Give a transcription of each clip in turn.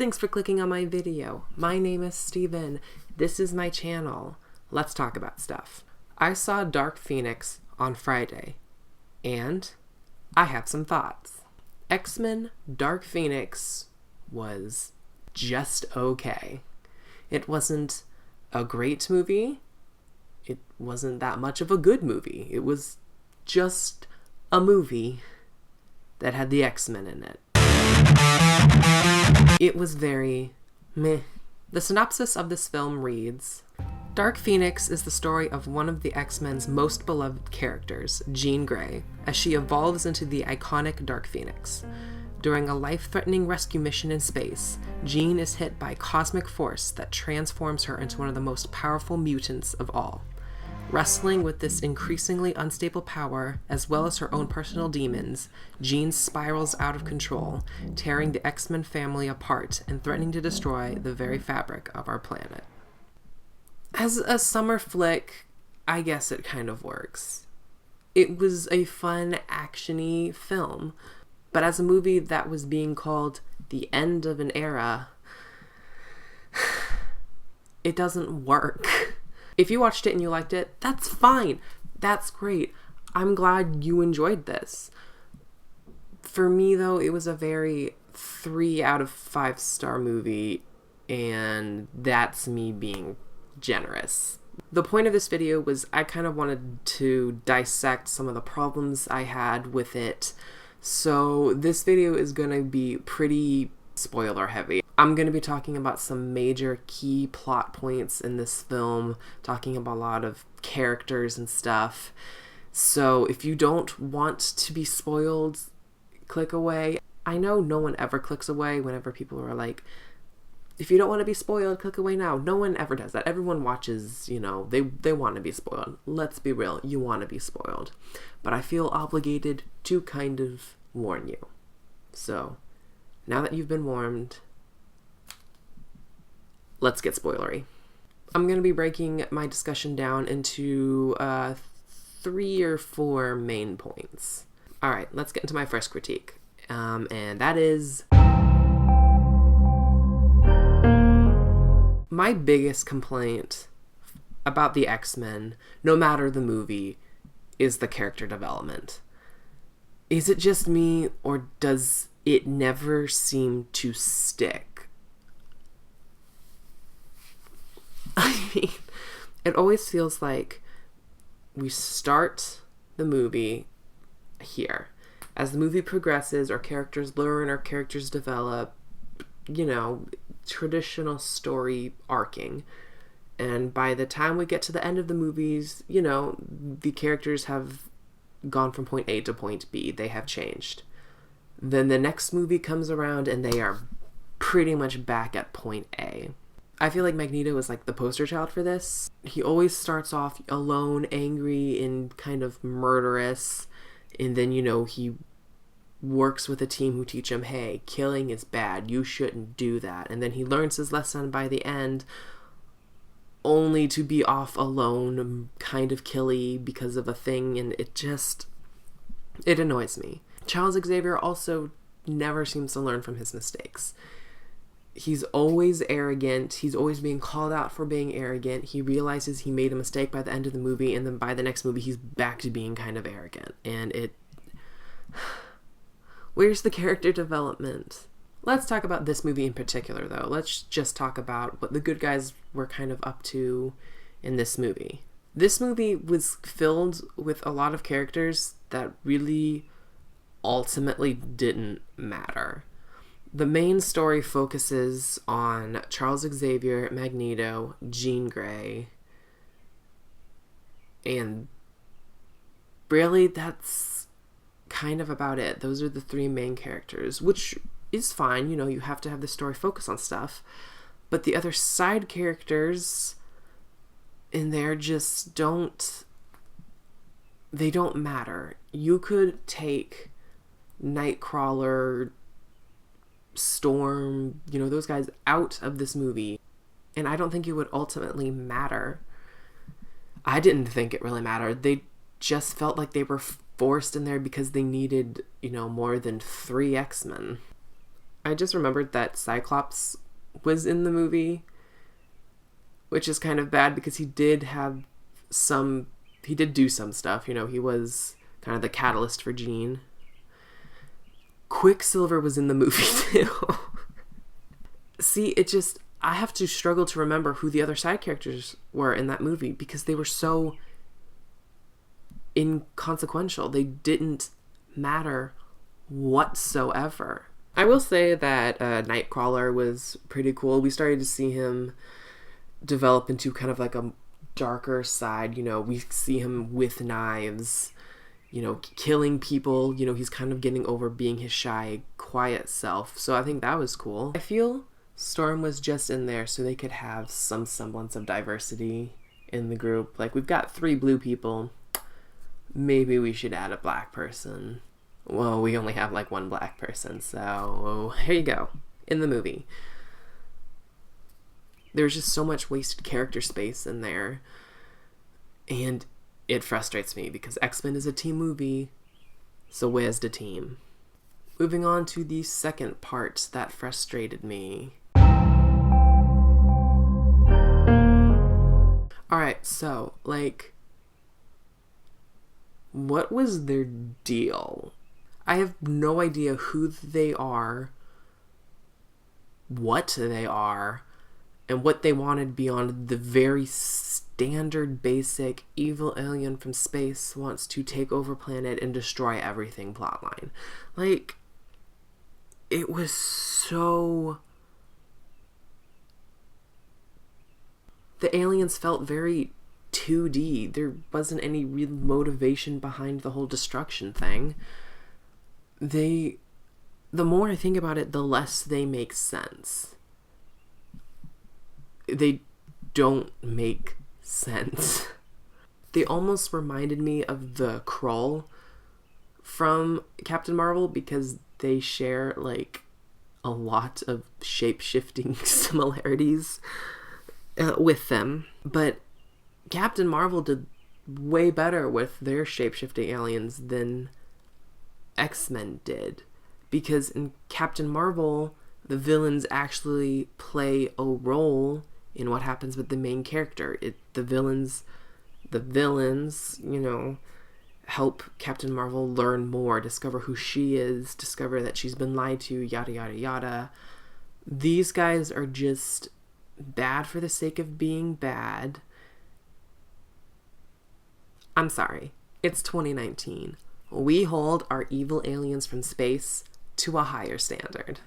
Thanks for clicking on my video. My name is Steven. This is my channel. Let's talk about stuff. I saw Dark Phoenix on Friday, and I have some thoughts. X-Men Dark Phoenix was just okay. It wasn't a great movie. It wasn't that much of a good movie. It was just a movie that had the X-Men in it. It was very meh. The synopsis of this film reads, Dark Phoenix is the story of one of the X-Men's most beloved characters, Jean Grey, as she evolves into the iconic Dark Phoenix. During a life-threatening rescue mission in space, Jean is hit by a cosmic force that transforms her into one of the most powerful mutants of all. Wrestling with this increasingly unstable power, as well as her own personal demons, Jean spirals out of control, tearing the X-Men family apart and threatening to destroy the very fabric of our planet. As a summer flick, I guess it kind of works. It was a fun, action-y film, but as a movie that was being called the end of an era, it doesn't work. If you watched it and you liked it, that's fine. That's great. I'm glad you enjoyed this. For me, though, it was a very 3 out of 5 star movie, and that's me being generous. The point of this video was I kind of wanted to dissect some of the problems I had with it. So this video is going to be pretty spoiler heavy. I'm going to be talking about some major key plot points in this film, talking about a lot of characters and stuff. So if you don't want to be spoiled, click away. I know no one ever clicks away whenever people are like, if you don't want to be spoiled, click away now. No one ever does that. Everyone watches, they want to be spoiled. Let's be real, you want to be spoiled. But I feel obligated to kind of warn you. So, now that you've been warned, let's get spoilery. I'm going to be breaking my discussion down into 3 or 4 main points. Alright, let's get into my first critique. And that is... my biggest complaint about the X-Men, no matter the movie, is the character development. Is it just me, or does it never seem to stick? I mean, it always feels like we start the movie here. As the movie progresses, our characters learn, our characters develop, traditional story arcing. And by the time we get to the end of the movies, the characters have gone from point A to point B. They have changed. Then the next movie comes around and they are pretty much back at point A. I feel like Magneto is like the poster child for this. He always starts off alone, angry, and kind of murderous. And then, he works with a team who teach him, hey, killing is bad. You shouldn't do that. And then he learns his lesson by the end, only to be off alone, kind of killy because of a thing. And it annoys me. Charles Xavier also never seems to learn from his mistakes. He's always arrogant. He's always being called out for being arrogant. He realizes he made a mistake by the end of the movie, and then by the next movie, he's back to being kind of arrogant. And where's the character development? Let's talk about this movie in particular, though. Let's just talk about what the good guys were kind of up to in this movie. This movie was filled with a lot of characters that really ultimately didn't matter. The main story focuses on Charles Xavier, Magneto, Jean Grey, and really that's kind of about it. Those are the 3 main characters, which is fine, you have to have the story focus on stuff, but the other side characters in there just don't matter. You could take Nightcrawler, Storm, those guys out of this movie, and I don't think it would ultimately matter. I didn't think it really mattered. They just felt like they were forced in there because they needed, more than 3 X-Men. I just remembered that Cyclops was in the movie, which is kind of bad because he did do some stuff. He was kind of the catalyst for Jean. Quicksilver was in the movie too. See, I have to struggle to remember who the other side characters were in that movie because they were so inconsequential. They didn't matter whatsoever. I will say that Nightcrawler was pretty cool. We started to see him develop into kind of like a darker side. We see him with knives, killing people. He's kind of getting over being his shy, quiet self. So I think that was cool. I feel Storm was just in there so they could have some semblance of diversity in the group. Like, we've got 3 blue people. Maybe we should add a black person. Well, we only have like 1 black person, so here you go. In the movie, there's just so much wasted character space in there, and it frustrates me because X-Men is a team movie, so where's the team? Moving on to the second part that frustrated me. Alright, so, what was their deal? I have no idea who they are, what they are, and what they wanted beyond the very standard, basic, evil alien from space wants to take over planet and destroy everything plotline. It was so... The aliens felt very 2D. There wasn't any real motivation behind the whole destruction thing. The more I think about it, the less they make sense. They don't make sense. They almost reminded me of the Skrull from Captain Marvel because they share a lot of shape-shifting similarities with them. But Captain Marvel did way better with their shape-shifting aliens than X-Men did, because in Captain Marvel, the villains actually play a role in what happens with the main character. The villains, help Captain Marvel learn more, discover who she is, discover that she's been lied to, yada, yada, yada. These guys are just bad for the sake of being bad. I'm sorry. It's 2019. We hold our evil aliens from space to a higher standard.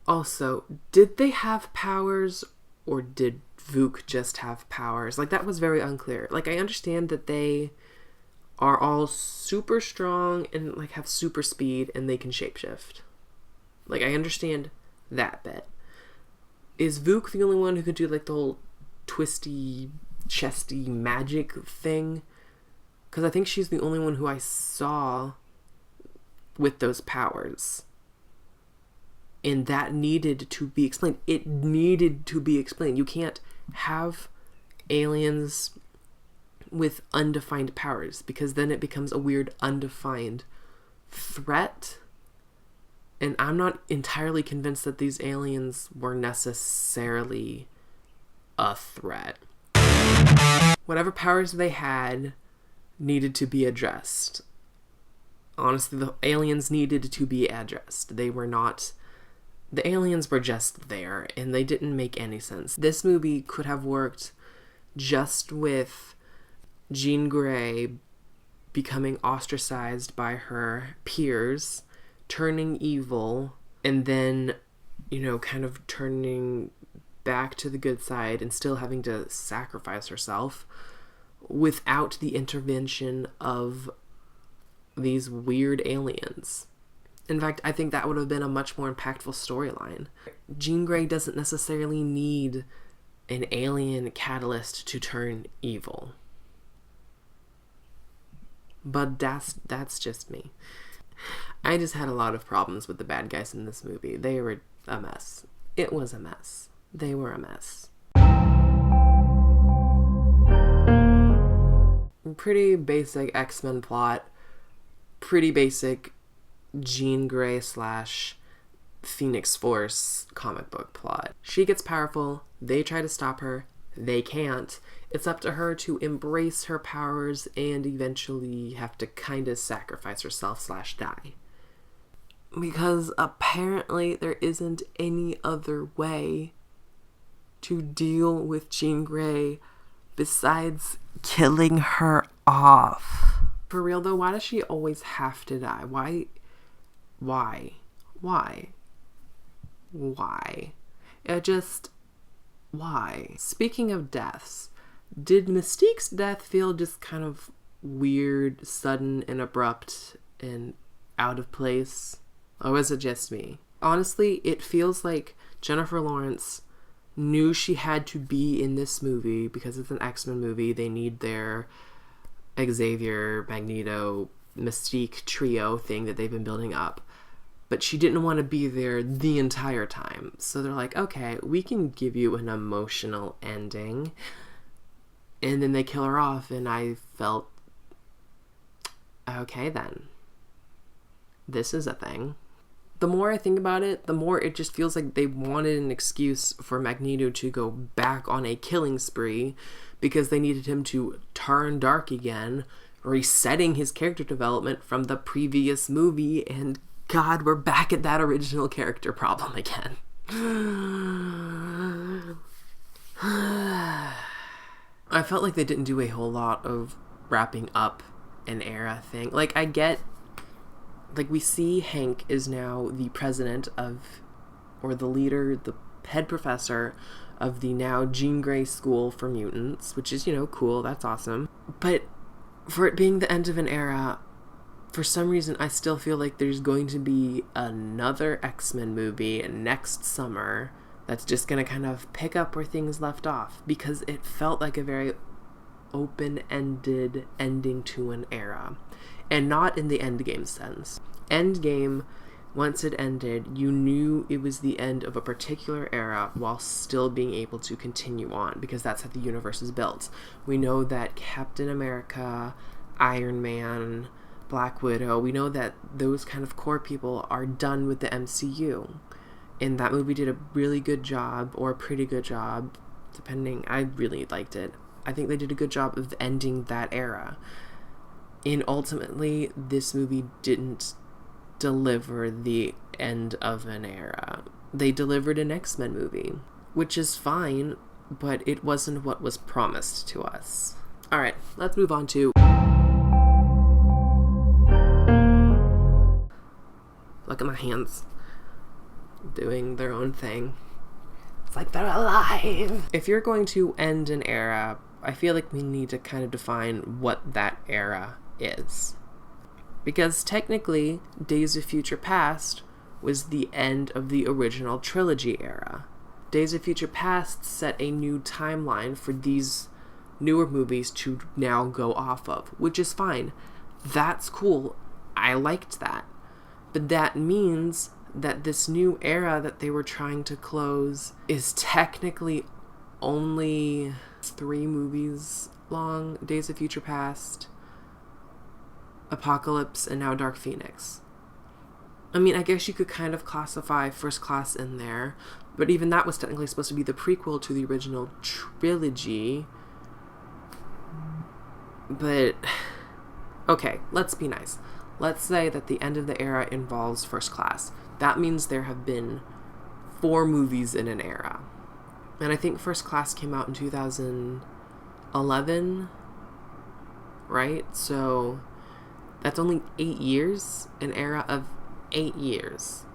Also, did they have powers, or did Vuk just have powers? That was very unclear. I understand that they are all super strong and have super speed and they can shapeshift. I understand that bit. Is Vuk the only one who could do the whole twisty, chesty magic thing? Because I think she's the only one who I saw with those powers. And that needed to be explained. It needed to be explained. You can't have aliens with undefined powers, because then it becomes a weird undefined threat. And I'm not entirely convinced that these aliens were necessarily a threat. Whatever powers they had needed to be addressed. Honestly, the aliens needed to be addressed. The aliens were just there, and they didn't make any sense. This movie could have worked just with Jean Grey becoming ostracized by her peers, turning evil, and then, kind of turning back to the good side and still having to sacrifice herself without the intervention of these weird aliens. In fact, I think that would have been a much more impactful storyline. Jean Grey doesn't necessarily need an alien catalyst to turn evil. But that's just me. I just had a lot of problems with the bad guys in this movie. They were a mess. It was a mess. They were a mess. Pretty basic X-Men plot. Pretty basic Jean Grey / Phoenix Force comic book plot. She gets powerful, they try to stop her, they can't. It's up to her to embrace her powers and eventually have to kind of sacrifice herself / die. Because apparently there isn't any other way to deal with Jean Grey besides killing her off. For real though, why does she always have to die? Why? Why? Speaking of deaths, did Mystique's death feel just kind of weird, sudden, and abrupt, and out of place? Or was it just me? Honestly, it feels like Jennifer Lawrence knew she had to be in this movie because it's an X-Men movie. They need their Xavier, Magneto, Mystique trio thing that they've been building up. But she didn't want to be there the entire time. So they're like, okay, we can give you an emotional ending. And then they kill her off, and I felt, okay then. This is a thing. The more I think about it, the more it just feels like they wanted an excuse for Magneto to go back on a killing spree because they needed him to turn dark again, resetting his character development from the previous movie, and God, we're back at that original character problem again. I felt like they didn't do a whole lot of wrapping up an era thing. Like, I get, like, we see Hank is now the president of, or the leader, the head professor of the now Jean Grey School for Mutants, which is, cool, that's awesome. But for it being the end of an era, for some reason, I still feel like there's going to be another X-Men movie next summer that's just going to kind of pick up where things left off, because it felt like a very open-ended ending to an era, and not in the Endgame sense. Endgame, once it ended, you knew it was the end of a particular era while still being able to continue on, because that's how the universe is built. We know that Captain America, Iron Man, Black Widow, we know that those kind of core people are done with the MCU. And that movie did a really good job, or a pretty good job, depending. I really liked it. I think they did a good job of ending that era. And ultimately, this movie didn't deliver the end of an era. They delivered an X-Men movie, which is fine, but it wasn't what was promised to us. Alright, let's move on to... Look at my hands. Doing their own thing. It's like they're alive. If you're going to end an era, I feel like we need to kind of define what that era is. Because technically, Days of Future Past was the end of the original trilogy era. Days of Future Past set a new timeline for these newer movies to now go off of, which is fine. That's cool. I liked that. But that means that this new era that they were trying to close is technically only 3 movies long. Days of Future Past, Apocalypse, and now Dark Phoenix. I mean, I guess you could kind of classify First Class in there, but even that was technically supposed to be the prequel to the original trilogy. But, okay, let's be nice. Let's say that the end of the era involves First Class. That means there have been 4 movies in an era. And I think First Class came out in 2011, right? So that's only 8 years, an era of 8 years.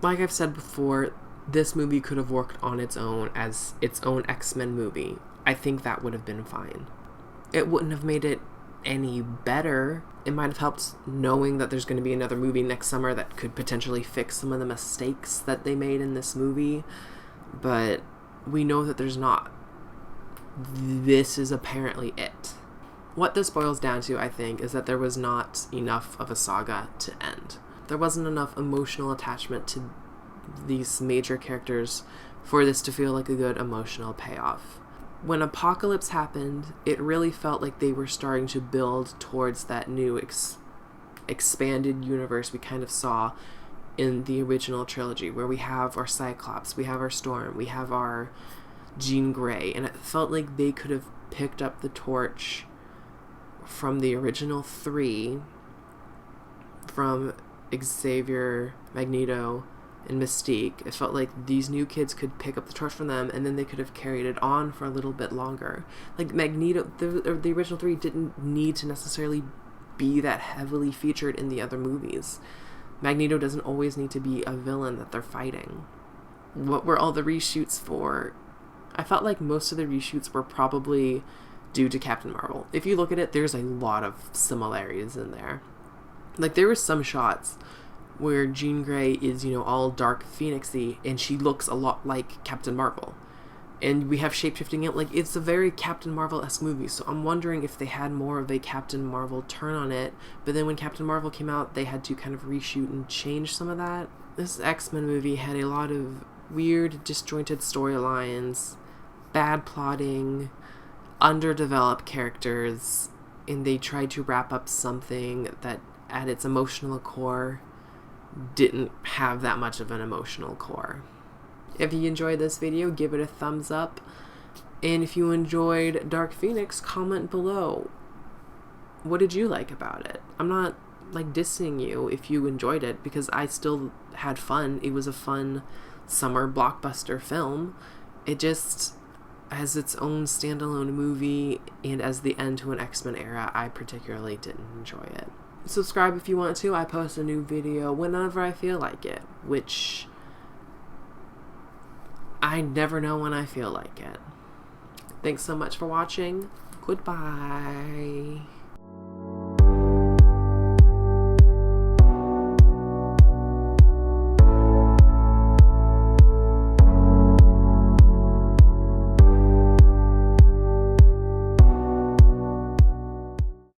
Like I've said before, this movie could have worked on its own as its own X-Men movie. I think that would have been fine. It wouldn't have made it any better. It might have helped knowing that there's going to be another movie next summer that could potentially fix some of the mistakes that they made in this movie, but we know that there's not. This is apparently it. What this boils down to, I think, is that there was not enough of a saga to end. There wasn't enough emotional attachment to these major characters for this to feel like a good emotional payoff. When Apocalypse happened, it really felt like they were starting to build towards that new expanded universe we kind of saw in the original trilogy, where we have our Cyclops, we have our Storm, we have our Jean Grey, and it felt like they could have picked up the torch from the original three, from Xavier, Magneto, and Mystique. It felt like these new kids could pick up the torch from them, and then they could have carried it on for a little bit longer. Like Magneto, the original three didn't need to necessarily be that heavily featured in the other movies. Magneto doesn't always need to be a villain that they're fighting. What were all the reshoots for? I felt like most of the reshoots were probably due to Captain Marvel. If you look at it, there's a lot of similarities in there. Like, there were some shots where Jean Grey is, all dark phoenixy, and she looks a lot like Captain Marvel. And we have shapeshifting it. Like, it's a very Captain Marvel-esque movie, so I'm wondering if they had more of a Captain Marvel turn on it, but then when Captain Marvel came out, they had to kind of reshoot and change some of that. This X-Men movie had a lot of weird, disjointed storylines, bad plotting, underdeveloped characters, and they tried to wrap up something that, at its emotional core, didn't have that much of an emotional core. If you enjoyed this video, give it a thumbs up. And if you enjoyed Dark Phoenix, comment below. What did you like about it? I'm not dissing you if you enjoyed it, because I still had fun. It was a fun summer blockbuster film. It just, as its own standalone movie, and as the end to an X-Men era, I particularly didn't enjoy it. Subscribe if you want to. I post a new video whenever I feel like it, which I never know when I feel like it. Thanks so much for watching. Goodbye.